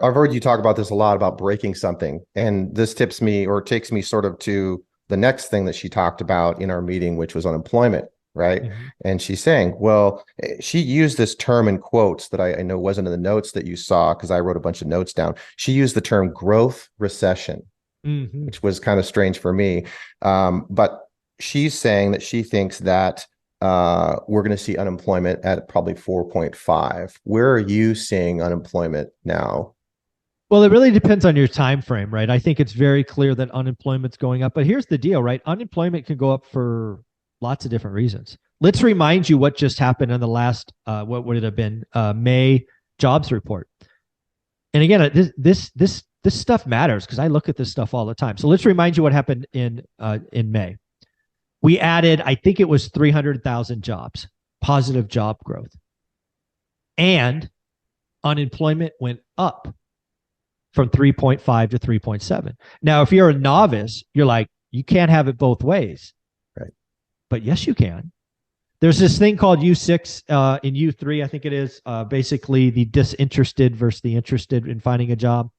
I've heard you talk about this a lot about breaking something, and this tips me or takes me sort of to the next thing that she talked about in our meeting, which was unemployment, right? Mhm. And she's saying, well, she used this term in quotes that I know wasn't in the notes that you saw because I wrote a bunch of notes down. She used the term growth recession, Mhm. which was kind of strange for me. But she's saying that she thinks that we're going to see unemployment at probably 4.5. Where are you seeing unemployment now? Well, it really depends on your time frame, right? I think it's very clear that unemployment's going up, but here's the deal, right? Unemployment can go up for lots of different reasons. Let's remind you what just happened in the last what would it have been May jobs report. And again, this stuff matters because I look at this stuff all the time. So let's remind you what happened in May. We added, I think it was 300,000 jobs, positive job growth, and unemployment went up from 3.5 to 3.7. Now, if you're a novice, you're like, you can't have it both ways. Right. But yes, you can. There's this thing called U6 in U3, I think it is, basically the disinterested versus the interested in finding a job.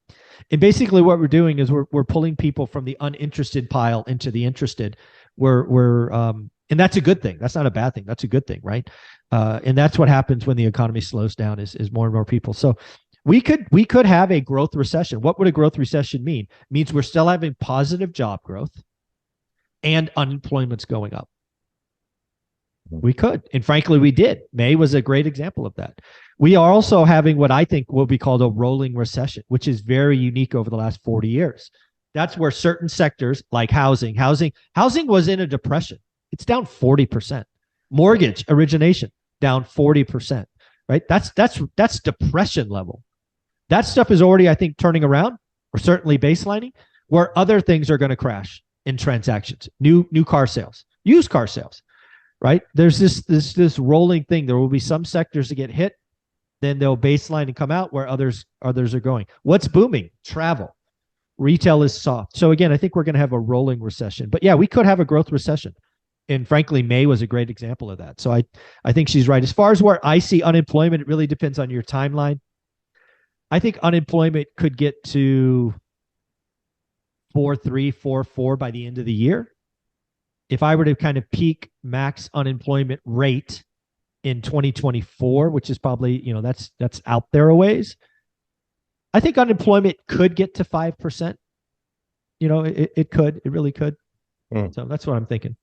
And basically what we're doing is we're pulling people from the uninterested pile into the interested. And that's a good thing. That's not a bad thing. That's a good thing, right? And that's what happens when the economy slows down is more and more people. So we could have a growth recession. What would a growth recession mean? It means we're still having positive job growth and unemployment's going up. We could. And frankly, we did. May was a great example of that. We are also having what I think will be called a rolling recession, which is very unique over the last 40 years. That's where certain sectors like housing was in a depression. It's down 40%. Mortgage origination down 40%, right? That's depression level. That stuff is already, I think, turning around or certainly baselining where other things are going to crash in transactions, new car sales, used car sales, right? There's this rolling thing. There will be some sectors that get hit, then they'll baseline and come out where others are going. What's booming? Travel. Retail is soft. So again, I think we're going to have a rolling recession. But yeah, we could have a growth recession. And frankly, May was a great example of that. So I think she's right. As far as where I see unemployment, it really depends on your timeline. I think unemployment could get to 4.3, 4.4 by the end of the year. If I were to kind of peak max unemployment rate in 2024, which is probably, that's out there a ways, I think unemployment could get to 5%. It could, it really could. Hmm. So that's what I'm thinking.